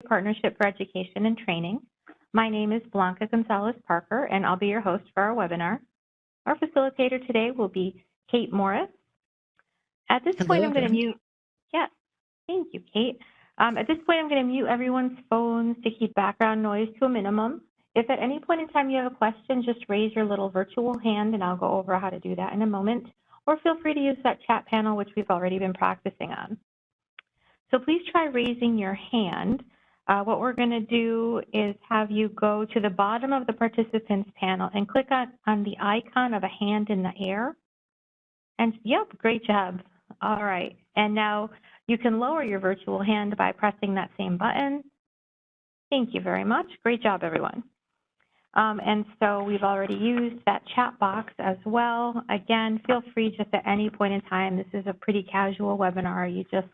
Partnership for Education and Training. My name is Blanca Gonzalez-Parker, and I'll be your host for our webinar. Our facilitator today will be Kate Morris. At this point, I'm going to mute. Yes, thank you, Kate. At this point, I'm going to mute everyone's phones to keep background noise to a minimum. If at any point in time you have a question, just raise your little virtual hand, and I'll go over how to do that in a moment. Or feel free to use that chat panel, which we've already been practicing on. So please try raising your hand. What we're going to do is have you go to the bottom of the participants panel and click on the icon of a hand in the air. And yep, great job. All right. And now you can lower your virtual hand by pressing that same button. Thank you very much. Great job, everyone. And so we've already used that chat box as well. Again, feel free just at any point in time. This is a pretty casual webinar. You just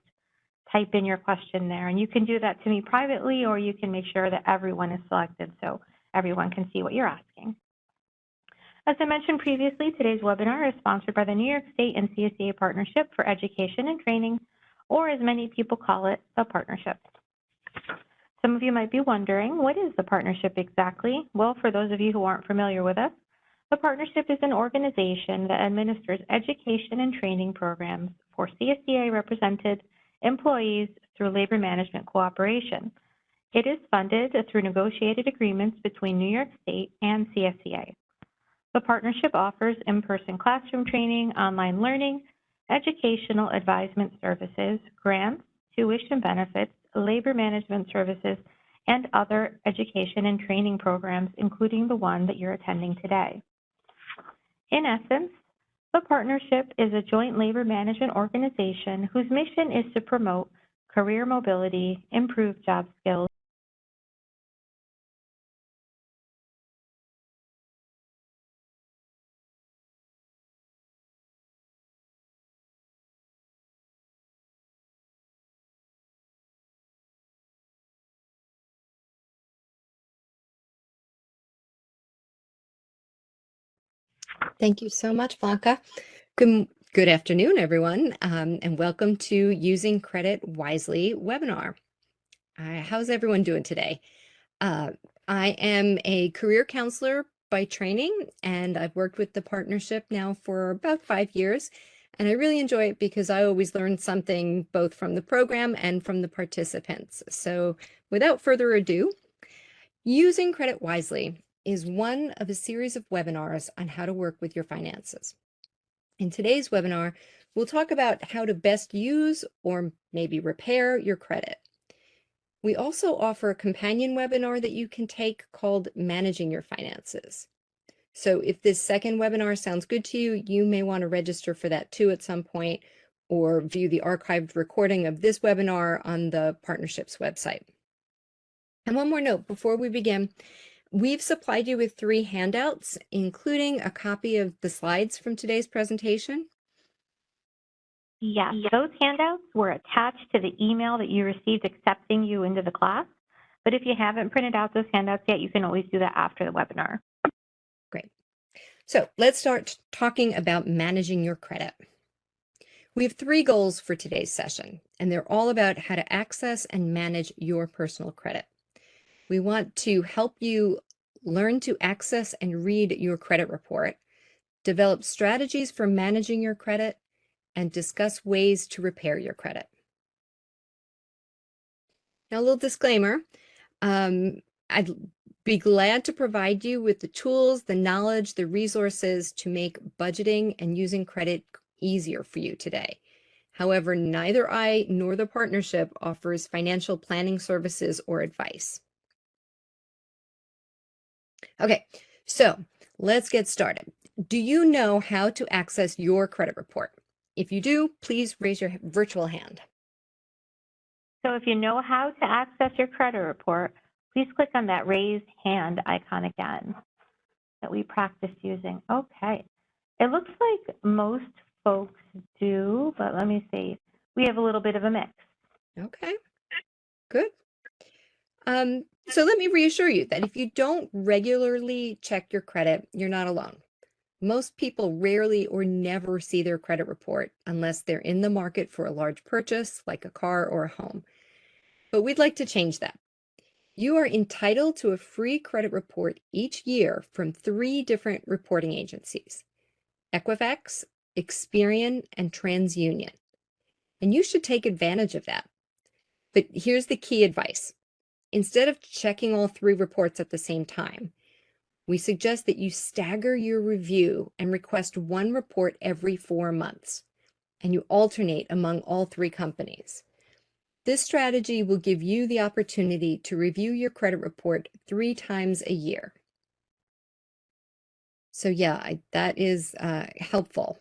type in your question there, and you can do that to me privately, or you can make sure that everyone is selected so everyone can see what you're asking. As I mentioned previously, today's webinar is sponsored by the New York State and CSEA Partnership for Education and Training, or as many people call it, the Partnership. Some of you might be wondering, what is the Partnership exactly? Well, for those of you who aren't familiar with us, the Partnership is an organization that administers education and training programs for CSEA represented employees through labor management cooperation. It is funded through negotiated agreements between New York State and CSEA. The partnership offers in-person classroom training, online learning, educational advisement services, grants, tuition benefits, labor management services, and other education and training programs, including the one that you're attending today. In essence, the partnership is a joint labor management organization whose mission is to promote career mobility, improve job skills, Thank you so much, Blanca. Good afternoon, everyone, and welcome to Using Credit Wisely webinar. How's everyone doing today? I am a career counselor by training, and I've worked with the partnership now for about 5 years, and I really enjoy it because I always learn something both from the program and from the participants. So without further ado, Using Credit Wisely is one of a series of webinars on how to work with your finances. In today's webinar, we'll talk about how to best use or maybe repair your credit. We also offer a companion webinar that you can take called Managing Your Finances. So if this second webinar sounds good to you, you may want to register for that too at some point, or view the archived recording of this webinar on the partnership's website. And one more note before we begin. We've supplied you with 3 handouts, including a copy of the slides from today's presentation. Yes, those handouts were attached to the email that you received accepting you into the class. But if you haven't printed out those handouts yet, you can always do that after the webinar. Great. So let's start talking about managing your credit. We have 3 goals for today's session, and they're all about how to access and manage your personal credit. We want to help you learn to access and read your credit report, develop strategies for managing your credit, and discuss ways to repair your credit. Now, a little disclaimer, I'd be glad to provide you with the tools, the knowledge, the resources to make budgeting and using credit easier for you today. However, neither I nor the partnership offers financial planning services or advice. Okay, so let's get started. Do you know how to access your credit report? If you do, please raise your virtual hand. So if you know how to access your credit report, please click on that raised hand icon again that we practiced using. Okay, it looks like most folks do, but let me see. We have a little bit of a mix. Okay, good. So let me reassure you that if you don't regularly check your credit, you're not alone. Most people rarely or never see their credit report unless they're in the market for a large purchase like a car or a home. But we'd like to change that. You are entitled to a free credit report each year from 3 different reporting agencies: Equifax, Experian, and TransUnion. And you should take advantage of that. But here's the key advice. Instead of checking all 3 reports at the same time, we suggest that you stagger your review and request 1 report every 4 months, and you alternate among all 3 companies. This strategy will give you the opportunity to review your credit report 3 times a year. So yeah, that is helpful.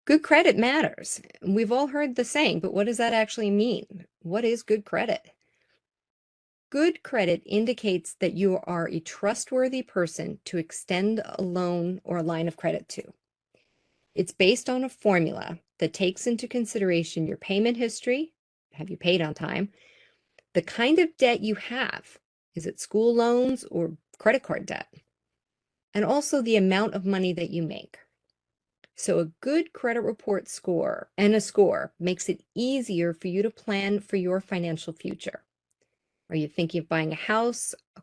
Good credit matters. We've all heard the saying, but what does that actually mean? What is good credit? Good credit indicates that you are a trustworthy person to extend a loan or a line of credit to. It's based on a formula that takes into consideration your payment history. Have you paid on time? The kind of debt you have. Is it school loans or credit card debt? And also the amount of money that you make. So a good credit report score makes it easier for you to plan for your financial future. Are you thinking of buying a house, a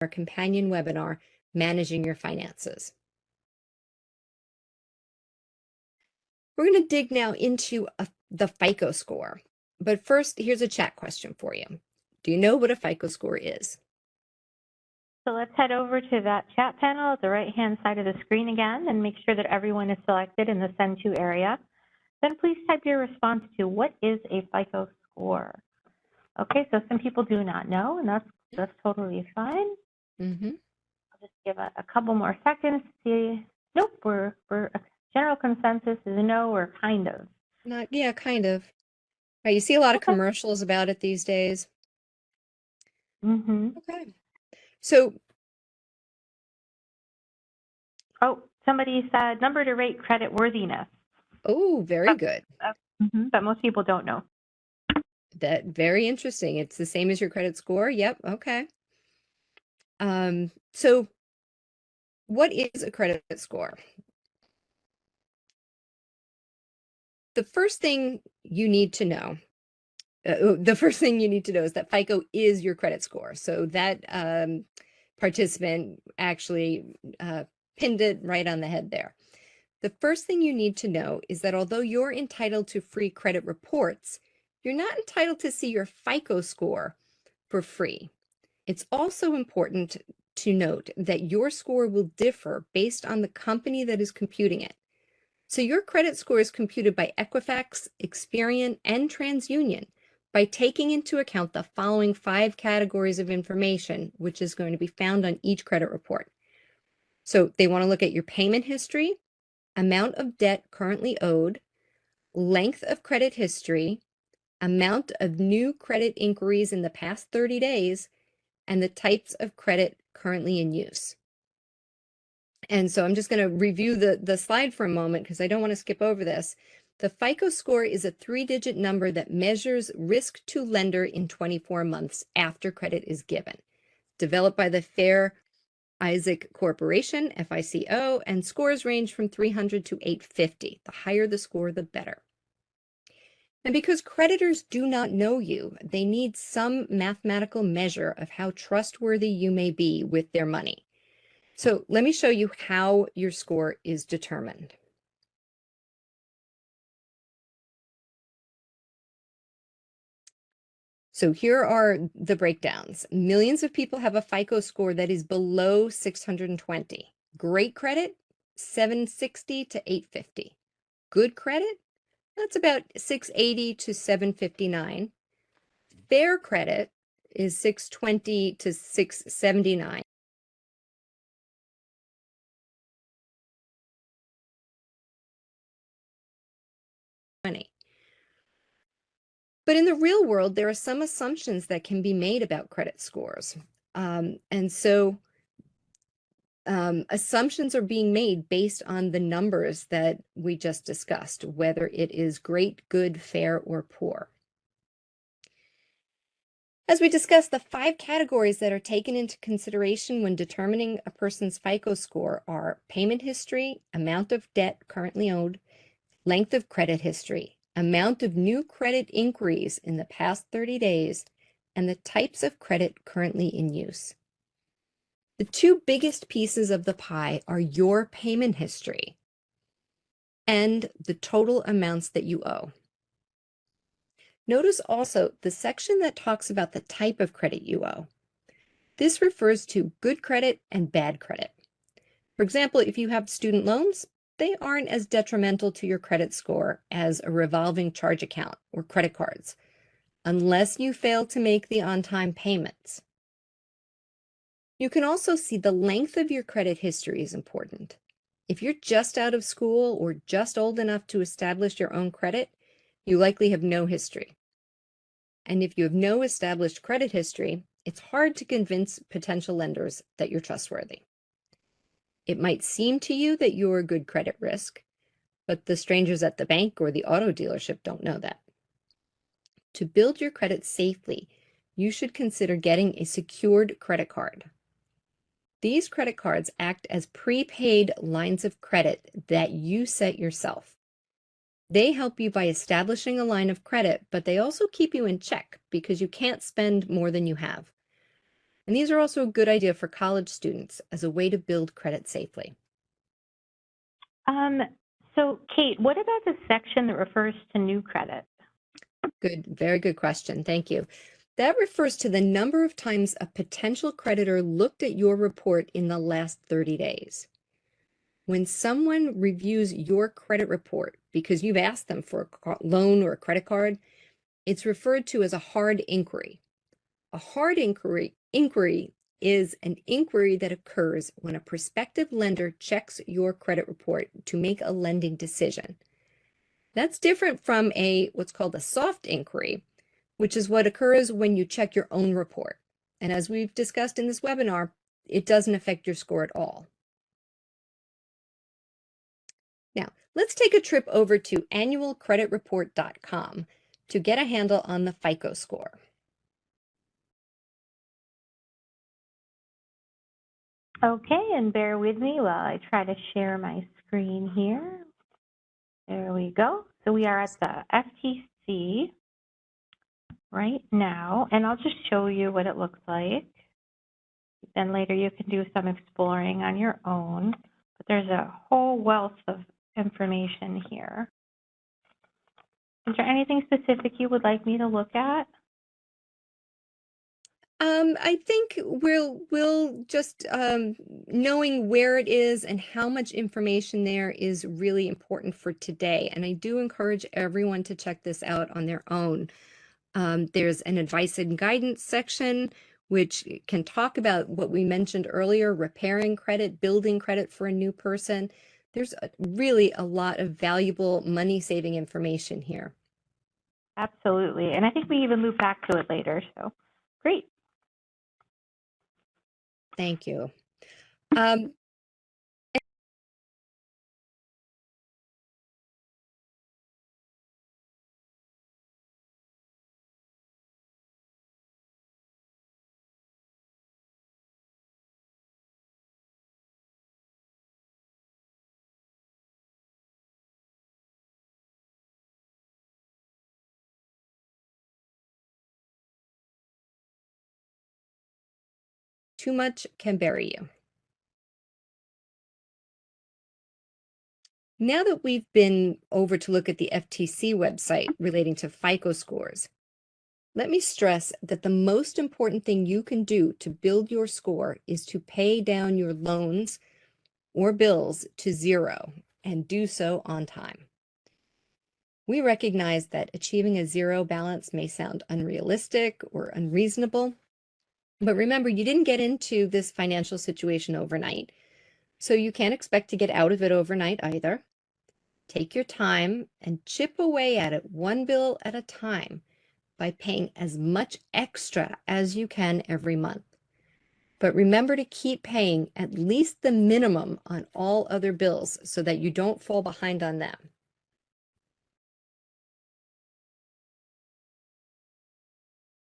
our companion webinar, Managing Your Finances? We're going to dig now into the FICO score. But first, here's a chat question for you. Do you know what a FICO score is? So let's head over to that chat panel at the right-hand side of the screen again and make sure that everyone is selected in the Send To area. Then please type your response to what is a FICO score. Okay, so some people do not know, and that's totally fine. I'll just give a couple more seconds to see. Nope, we're a general consensus is a no or kind of. Yeah, kind of. Right, you see a lot of commercials about it these days. Okay. So, oh, somebody said number to rate credit worthiness. oh, very good. But most people don't know. That very interesting. It's the same as your credit score. Yep. Okay. So what is a credit score? The first thing you need to know is that FICO is your credit score. So that participant actually pinned it right on the head there. The first thing you need to know is that although you're entitled to free credit reports, you're not entitled to see your FICO score for free. It's also important to note that your score will differ based on the company that is computing it. So your credit score is computed by Equifax, Experian, and TransUnion by taking into account the following 5 categories of information, which is going to be found on each credit report. So they want to look at your payment history, amount of debt currently owed, length of credit history, amount of new credit inquiries in the past 30 days, and the types of credit currently in use. And so I'm just going to review the slide for a moment because I don't want to skip over this. The FICO score is a 3-digit number that measures risk to lender in 24 months after credit is given. Developed by the Fair Isaac Corporation, FICO, and scores range from 300 to 850. The higher the score, the better. And because creditors do not know you, they need some mathematical measure of how trustworthy you may be with their money. So let me show you how your score is determined. So here are the breakdowns. Millions of people have a FICO score that is below 620. Great credit, 760 to 850. Good credit, that's about 680 to 759. Fair credit is 620 to 679. But in the real world, there are some assumptions that can be made about credit scores. And so assumptions are being made based on the numbers that we just discussed, whether it is great, good, fair, or poor. As we discussed, the 5 categories that are taken into consideration when determining a person's FICO score are payment history, amount of debt currently owed, length of credit history, amount of new credit inquiries in the past 30 days, and the types of credit currently in use. The 2 biggest pieces of the pie are your payment history and the total amounts that you owe. Notice also the section that talks about the type of credit you owe. This refers to good credit and bad credit. For example, if you have student loans, they aren't as detrimental to your credit score as a revolving charge account or credit cards, unless you fail to make the on-time payments. You can also see the length of your credit history is important. If you're just out of school or just old enough to establish your own credit, you likely have no history. And if you have no established credit history, it's hard to convince potential lenders that you're trustworthy. It might seem to you that you're a good credit risk, but the strangers at the bank or the auto dealership don't know that. To build your credit safely, you should consider getting a secured credit card. These credit cards act as prepaid lines of credit that you set yourself. They help you by establishing a line of credit, but they also keep you in check because you can't spend more than you have. And these are also a good idea for college students as a way to build credit safely. So Kate, what about the section that refers to new credit? Good, very good question. Thank you. That refers to the number of times a potential creditor looked at your report in the last 30 days. When someone reviews your credit report because you've asked them for a loan or a credit card, it's referred to as a hard inquiry. A hard inquiry is an inquiry that occurs when a prospective lender checks your credit report to make a lending decision. That's different from what's called a soft inquiry, which is what occurs when you check your own report. And as we've discussed in this webinar, it doesn't affect your score at all. Now, let's take a trip over to annualcreditreport.com to get a handle on the FICO score. Okay, and bear with me while I try to share my screen here. There we go. So we are at the FTC right now, and I'll just show you what it looks like. Then later you can do some exploring on your own, but there's a whole wealth of information here. Is there anything specific you would like me to look at? I think we'll just knowing where it is and how much information there is really important for today. And I do encourage everyone to check this out on their own. There's an advice and guidance section, which can talk about what we mentioned earlier, repairing credit, building credit for a new person. There's really a lot of valuable money-saving information here. Absolutely, and I think we even loop back to it later, so great. Thank you. Too much can bury you. Now that we've been over to look at the FTC website relating to FICO scores, let me stress that the most important thing you can do to build your score is to pay down your loans or bills to 0 and do so on time. We recognize that achieving a 0 balance may sound unrealistic or unreasonable, but remember, you didn't get into this financial situation overnight, so you can't expect to get out of it overnight either. Take your time and chip away at it one bill at a time by paying as much extra as you can every month. But remember to keep paying at least the minimum on all other bills so that you don't fall behind on them.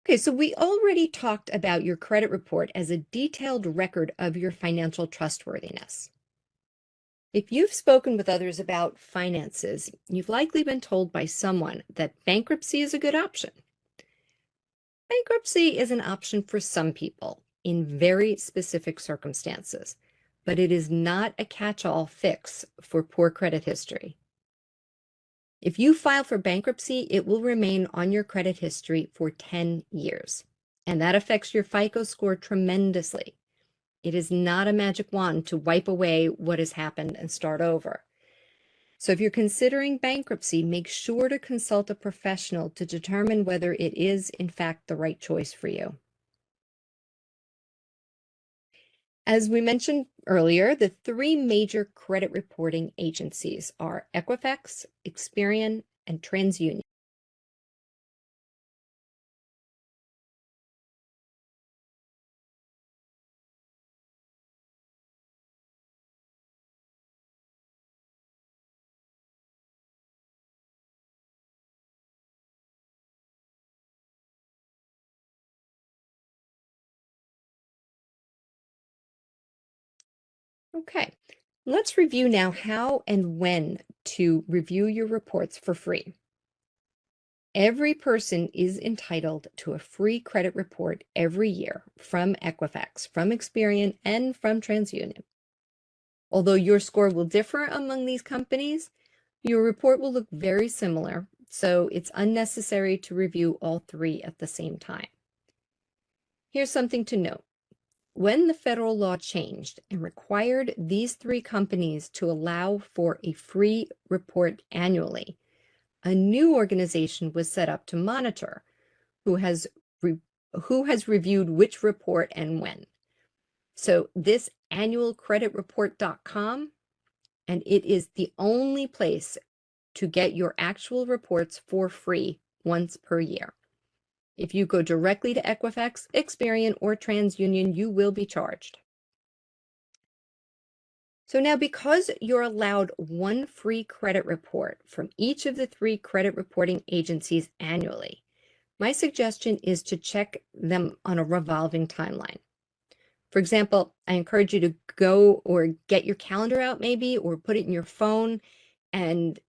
Okay, so we already talked about your credit report as a detailed record of your financial trustworthiness. If you've spoken with others about finances, you've likely been told by someone that bankruptcy is a good option. Bankruptcy is an option for some people in very specific circumstances, but it is not a catch-all fix for poor credit history. If you file for bankruptcy, it will remain on your credit history for 10 years, and that affects your FICO score tremendously. It is not a magic wand to wipe away what has happened and start over. So if you're considering bankruptcy, make sure to consult a professional to determine whether it is, in fact, the right choice for you. As we mentioned earlier, the three major credit reporting agencies are Equifax, Experian, and TransUnion. Okay, let's review now how and when to review your reports for free. Every person is entitled to a free credit report every year from Equifax, from Experian, and from TransUnion. Although your score will differ among these companies, your report will look very similar, so it's unnecessary to review all three at the same time. Here's something to note. When the federal law changed and required these three companies to allow for a free report annually, a new organization was set up to monitor who has reviewed which report and when. So this annualcreditreport.com, and it is the only place to get your actual reports for free once per year. If you go directly to Equifax, Experian, or TransUnion, you will be charged. So now, because you're allowed one free credit report from each of the three credit reporting agencies annually, my suggestion is to check them on a revolving timeline. For example, I encourage you to go or get your calendar out maybe, or put it in your phone, and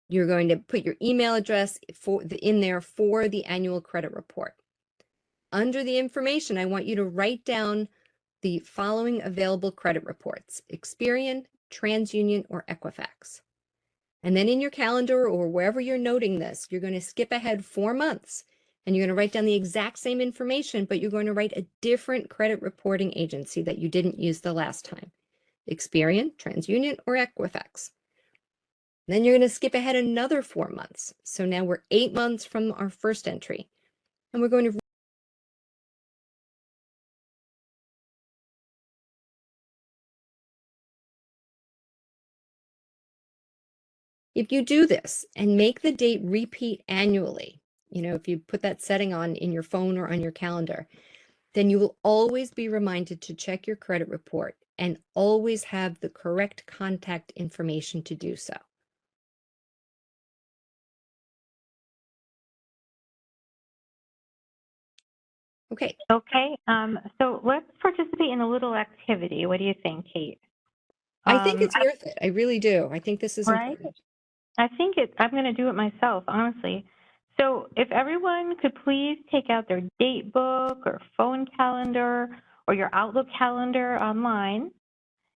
you're going to put your email address in there for the annual credit report. Under the information, I want you to write down the following available credit reports: Experian, TransUnion, or Equifax. And then in your calendar or wherever you're noting this, you're going to skip ahead 4 months and you're going to write down the exact same information, but you're going to write a different credit reporting agency that you didn't use the last time: Experian, TransUnion, or Equifax. Then you're going to skip ahead another 4 months. So now we're 8 months from our first entry. And we're going to if you do this and make the date repeat annually, if you put that setting on in your phone or on your calendar, then you will always be reminded to check your credit report and always have the correct contact information to do so. Okay. Okay, so let's participate in a little activity. What do you think, Kate? I think it's worth it. I really do. I think this is right? important. I'm going to do it myself, honestly. So if everyone could please take out their date book or phone calendar or your Outlook calendar online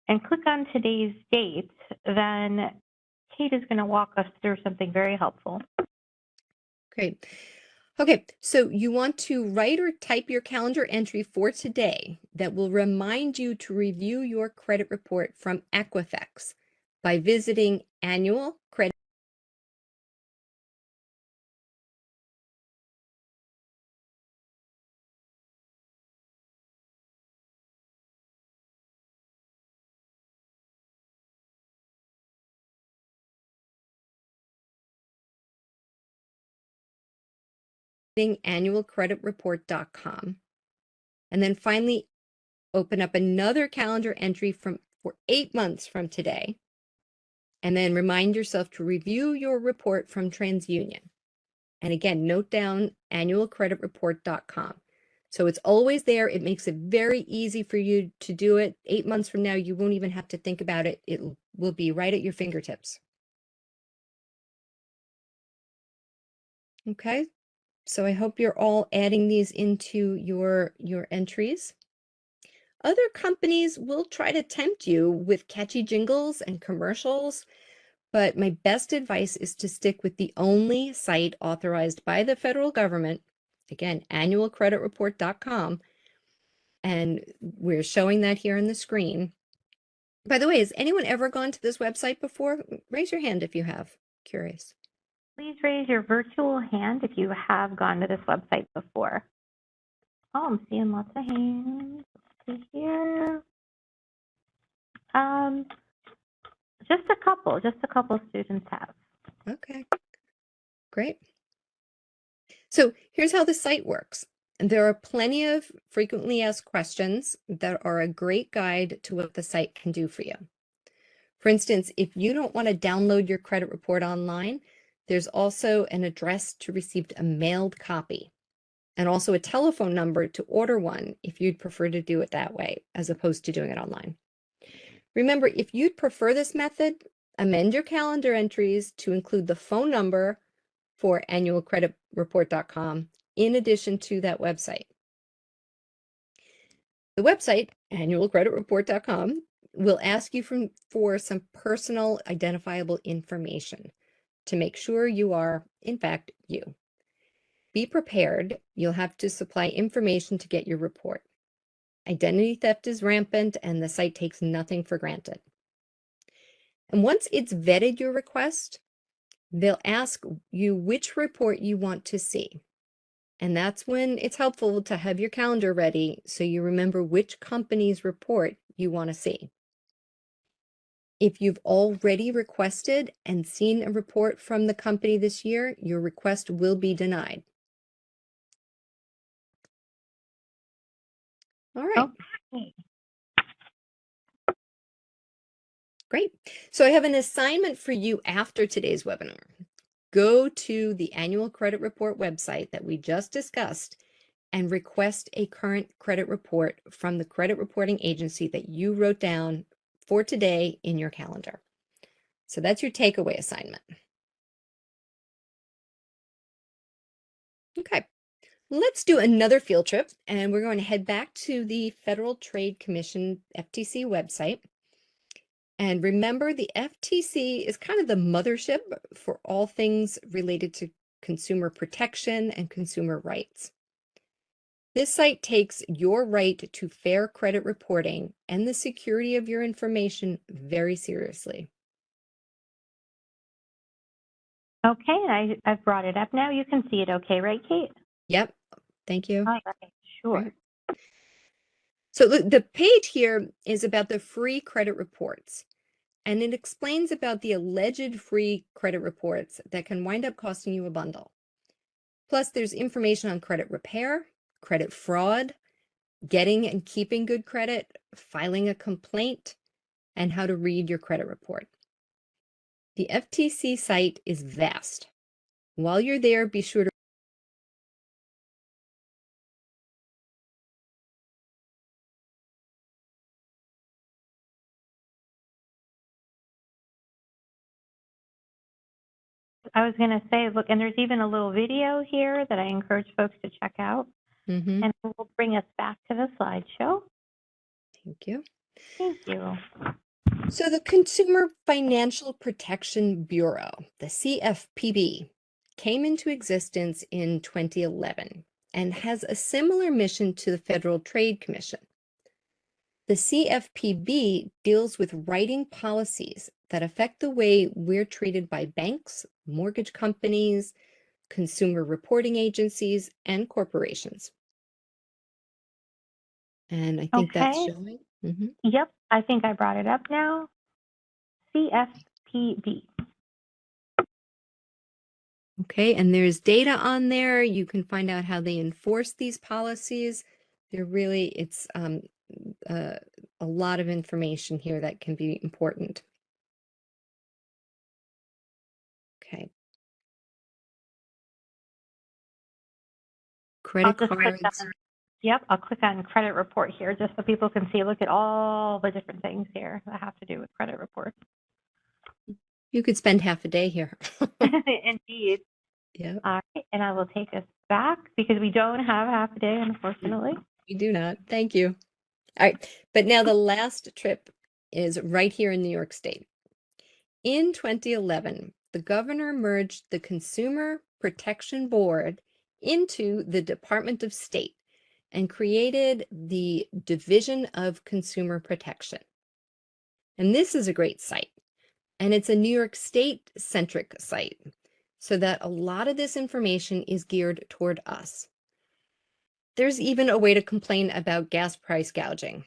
and click on today's date, then Kate is going to walk us through something very helpful. Great. Okay, so you want to write or type your calendar entry for today that will remind you to review your credit report from Equifax by visiting Annual Credit annualcreditreport.com. And then finally, open up another calendar entry for 8 months from today. And then remind yourself to review your report from TransUnion. And again, note down annualcreditreport.com. So it's always there. It makes it very easy for you to do it. 8 months from now, you won't even have to think about it. It will be right at your fingertips. Okay, so I hope you're all adding these into your entries. Other companies will try to tempt you with catchy jingles and commercials, but my best advice is to stick with the only site authorized by the federal government. Again, annualcreditreport.com. And we're showing that here on the screen. By the way, has anyone ever gone to this website before? Raise your hand if you have. Curious. Please raise your virtual hand if you have gone to this website before. Oh, I'm seeing lots of hands. Let's see here. Just a couple students have. Okay, great. So here's how the site works. There are plenty of frequently asked questions that are a great guide to what the site can do for you. For instance, if you don't want to download your credit report online, there's also an address to receive a mailed copy, and also a telephone number to order one if you'd prefer to do it that way, as opposed to doing it online. Remember, if you'd prefer this method, amend your calendar entries to include the phone number for annualcreditreport.com in addition to that website. The website, annualcreditreport.com, will ask you for some personal identifiable information to make sure you are, in fact, you. Be prepared. You'll have to supply information to get your report. Identity theft is rampant, and the site takes nothing for granted. And once it's vetted your request, they'll ask you which report you want to see. And that's when it's helpful to have your calendar ready so you remember which company's report you want to see. If you've already requested and seen a report from the company this year, your request will be denied. All right. Okay. Great. So I have an assignment for you after today's webinar. Go to the annual credit report website that we just discussed and request a current credit report from the credit reporting agency that you wrote down for today in your calendar. So that's your takeaway assignment. Okay, let's do another field trip, and we're going to head back to the Federal Trade Commission FTC website. And remember, the FTC is kind of the mothership for all things related to consumer protection and consumer rights. This site takes your right to fair credit reporting and the security of your information very seriously. Okay, and I've brought it up now. You can see it okay, right, Kate? Yep, thank you. All right, sure. Right. So the page here is about the free credit reports, and it explains about the alleged free credit reports that can wind up costing you a bundle. Plus, there's information on credit repair, credit fraud, getting and keeping good credit, filing a complaint, and how to read your credit report. The FTC site is vast. While you're there, be sure to I was going to say, look, and there's even a little video here that I encourage folks to check out. And it will bring us back to the slideshow. Thank you. Thank you. So the Consumer Financial Protection Bureau, the CFPB, came into existence in 2011 and has a similar mission to the Federal Trade Commission. The CFPB deals with writing policies that affect the way we're treated by banks, mortgage companies, consumer reporting agencies, and corporations. And I think that's showing. Yep, I think I brought it up now. CFPB. Okay, and there's data on there. You can find out how they enforce these policies. It's a lot of information here that can be important. Okay. Credit cards. Yep, I'll click on credit report here just so people can see, look at all the different things here that have to do with credit reports. You could spend half a day here. Indeed. Yeah. All right, and I will take us back because we don't have half a day, unfortunately. We do not. Thank you. All right. But now the last trip is right here in New York State. In 2011, the governor merged the Consumer Protection Board into the Department of State and created the Division of Consumer Protection. And this is a great site. And it's a New York State centric site, so that a lot of this information is geared toward us. There's even a way to complain about gas price gouging.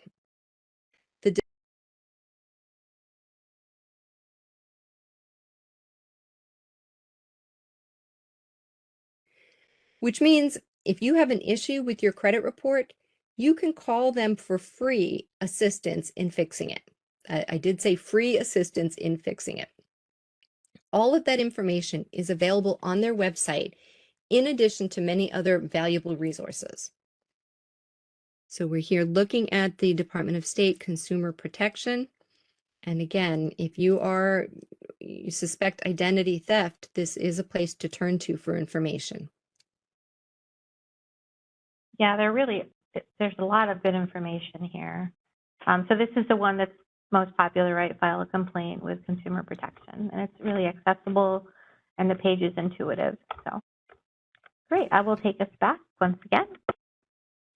Which means if you have an issue with your credit report, you can call them for free assistance in fixing it. I did say free assistance in fixing it. All of that information is available on their website, in addition to many other valuable resources. So we're here looking at the Department of State Consumer Protection. And again, if you suspect identity theft, this is a place to turn to for information. Yeah, there's a lot of good information here. So this is the one that's most popular, right? File a complaint with consumer protection. And it's really accessible and the page is intuitive. So great. I will take us back once again.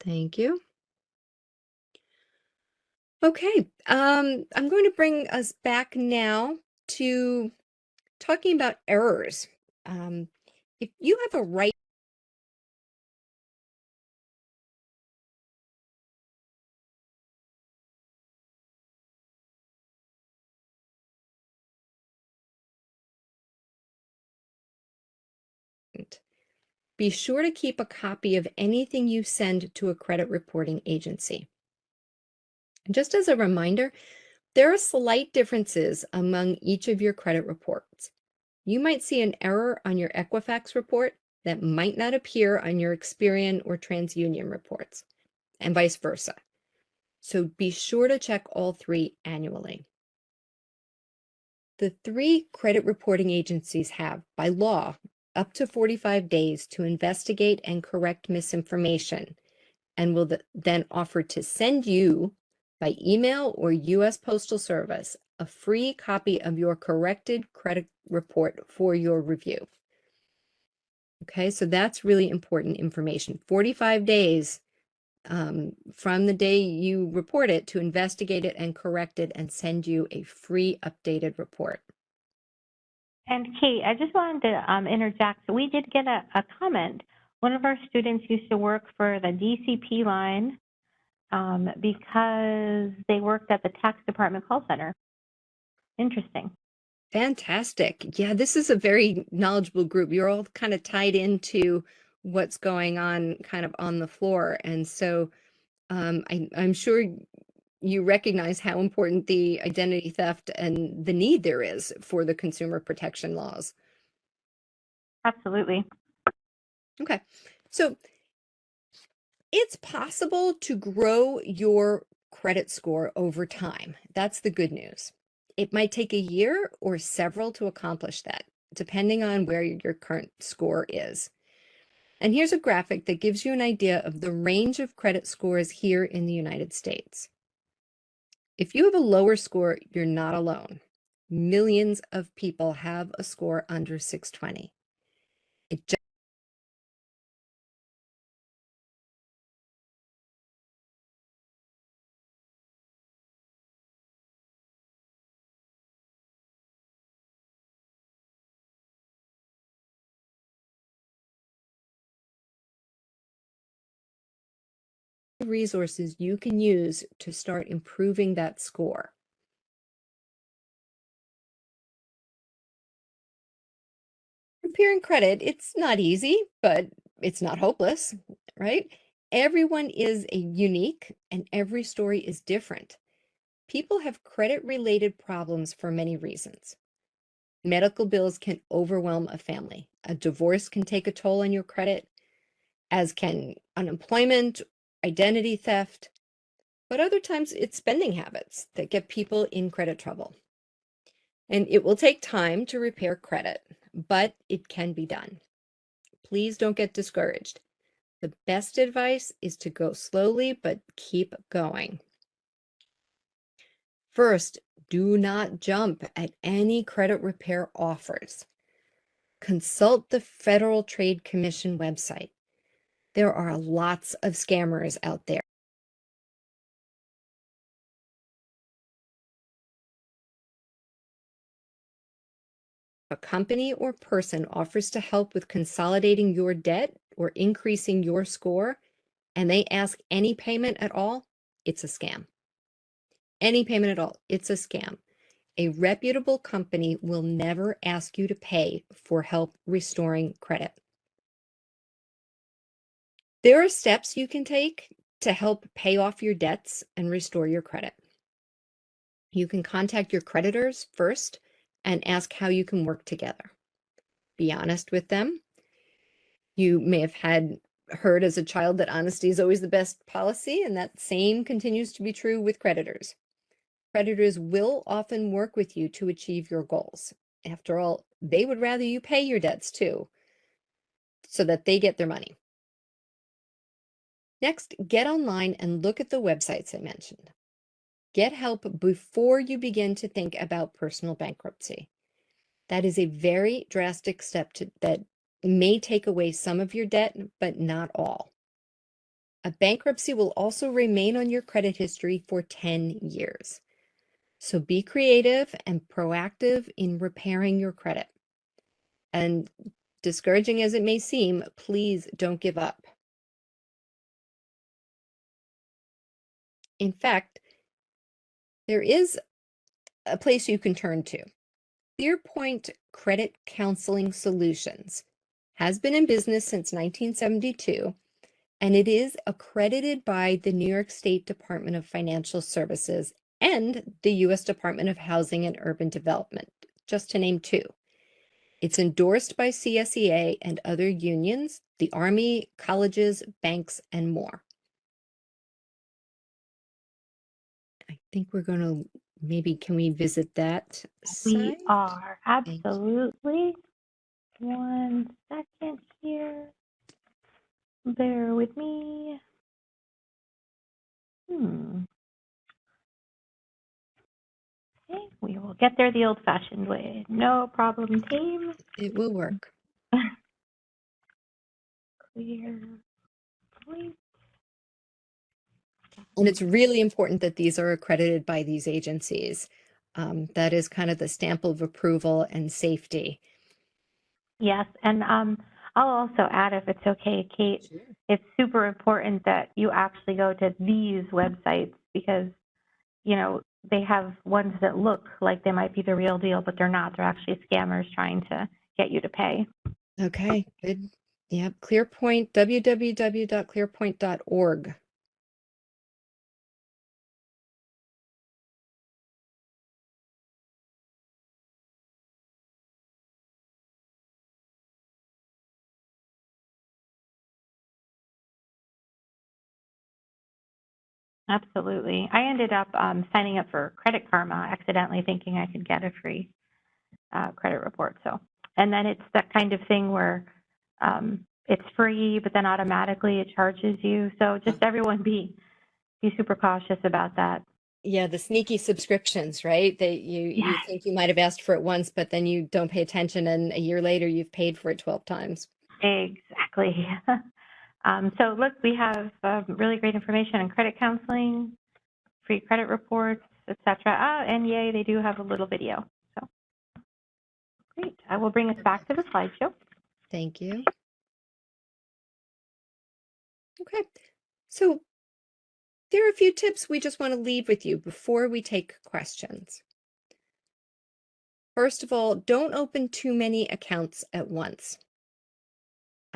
Thank you. Okay, I'm going to bring us back now to talking about errors. If you have a right, be sure to keep a copy of anything you send to a credit reporting agency. And just as a reminder, there are slight differences among each of your credit reports. You might see an error on your Equifax report that might not appear on your Experian or TransUnion reports, and vice versa. So be sure to check all three annually. The three credit reporting agencies have, by law, up to 45 days to investigate and correct misinformation, and will then offer to send you, by email or U.S. Postal Service, a free copy of your corrected credit report for your review. Okay, so that's really important information. 45 days from the day you report it to investigate it and correct it and send you a free updated report. And Kate, I just wanted to interject. We did get a comment. One of our students used to work for the DCP line because they worked at the tax department call center. Interesting. Fantastic. Yeah, this is a very knowledgeable group. You're all kind of tied into what's going on kind of on the floor. And so I'm sure you recognize how important the identity theft and the need there is for the consumer protection laws. Absolutely. Okay, so it's possible to grow your credit score over time. That's the good news. It might take a year or several to accomplish that, depending on where your current score is. And here's a graphic that gives you an idea of the range of credit scores here in the United States. If you have a lower score, you're not alone. Millions of people have a score under 620. It just resources you can use to start improving that score. Comparing credit, it's not easy, but it's not hopeless, right? Everyone is unique and every story is different. People have credit-related problems for many reasons. Medical bills can overwhelm a family. A divorce can take a toll on your credit, as can unemployment, identity theft, but other times it's spending habits that get people in credit trouble. And it will take time to repair credit, but it can be done. Please don't get discouraged. The best advice is to go slowly, but keep going. First, do not jump at any credit repair offers. Consult the Federal Trade Commission website. There are lots of scammers out there. A company or person offers to help with consolidating your debt or increasing your score, and they ask any payment at all, it's a scam. Any payment at all, it's a scam. A reputable company will never ask you to pay for help restoring credit. There are steps you can take to help pay off your debts and restore your credit. You can contact your creditors first and ask how you can work together. Be honest with them. You may have heard as a child that honesty is always the best policy, and that same continues to be true with creditors. Creditors will often work with you to achieve your goals. After all, they would rather you pay your debts too, so that they get their money. Next, get online and look at the websites I mentioned. Get help before you begin to think about personal bankruptcy. That is a very drastic step that may take away some of your debt, but not all. A bankruptcy will also remain on your credit history for 10 years. So be creative and proactive in repairing your credit. And discouraging as it may seem, please don't give up. In fact, there is a place you can turn to. ClearPoint Credit Counseling Solutions has been in business since 1972, and it is accredited by the New York State Department of Financial Services and the U.S. Department of Housing and Urban Development, just to name two. It's endorsed by CSEA and other unions, the Army, colleges, banks, and more. I think we're going to can we visit that site? We are, absolutely. 1 second here. Bear with me. Okay, we will get there the old-fashioned way. No problem, team. It will work. Clear. And it's really important that these are accredited by these agencies. That is kind of the stamp of approval and safety. Yes, and I'll also add, if it's okay, Kate, Sure. It's super important that you actually go to these websites because, they have ones that look like they might be the real deal, but they're not. They're actually scammers trying to get you to pay. Okay, good. Yep, ClearPoint, www.clearpoint.org. Absolutely. I ended up signing up for Credit Karma accidentally, thinking I could get a free credit report. And then it's that kind of thing where it's free, but then automatically it charges you. So just everyone be super cautious about that. Yeah, the sneaky subscriptions, right? You think you might have asked for it once, but then you don't pay attention, and a year later you've paid for it 12 times. Exactly. So look, we have really great information on credit counseling, free credit reports, etc. And yay, they do have a little video. So great. I will bring us back to the slideshow. Thank you. Okay, so there are a few tips we just want to leave with you before we take questions. First of all, don't open too many accounts at once.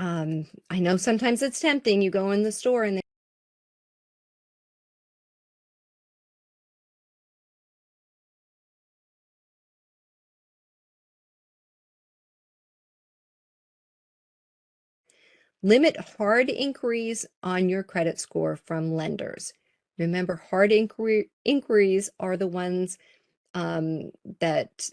I know sometimes it's tempting. You go in the store and limit hard inquiries on your credit score from lenders. Remember, hard inquiries are the ones that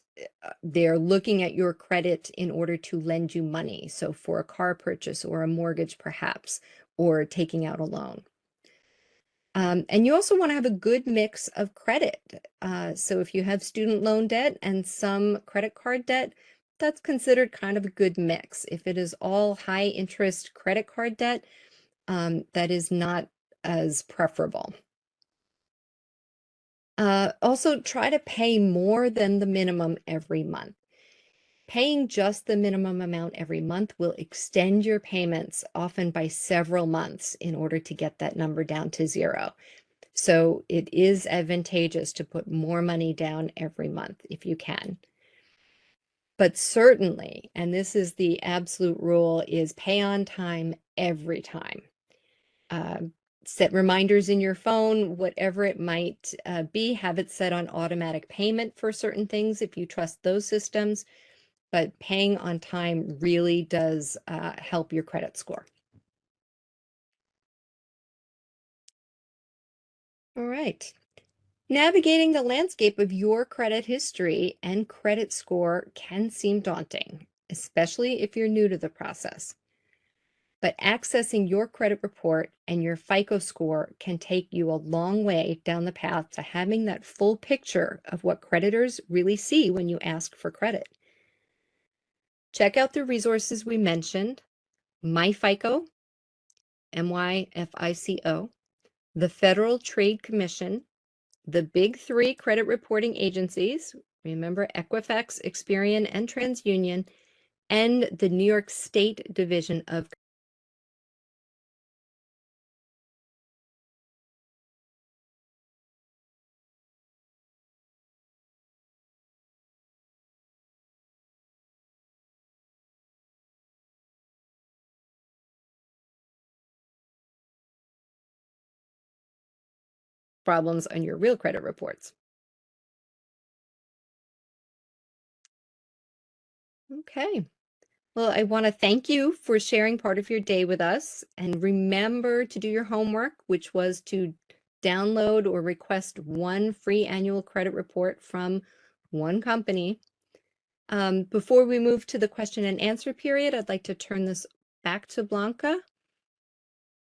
they're looking at your credit in order to lend you money. So for a car purchase or a mortgage, perhaps, or taking out a loan. And you also want to have a good mix of credit. So if you have student loan debt and some credit card debt, that's considered kind of a good mix. If it is all high interest credit card debt, that is not as preferable. Also, try to pay more than the minimum every month. Paying just the minimum amount every month will extend your payments, often by several months, in order to get that number down to zero. So it is advantageous to put more money down every month if you can. But certainly, and this is the absolute rule, is pay on time every time. Set reminders in your phone, whatever it might be. Have it set on automatic payment for certain things if you trust those systems. But paying on time really does help your credit score. All right. Navigating the landscape of your credit history and credit score can seem daunting, especially if you're new to the process. But accessing your credit report and your FICO score can take you a long way down the path to having that full picture of what creditors really see when you ask for credit. Check out the resources we mentioned: MyFICO, MyFICO, the Federal Trade Commission, the big three credit reporting agencies, remember Equifax, Experian, and TransUnion, and the New York State Division of problems on your real credit reports. Okay. Well, I want to thank you for sharing part of your day with us. And remember to do your homework, which was to download or request one free annual credit report from one company. Before we move to the question and answer period, I'd like to turn this back to Blanca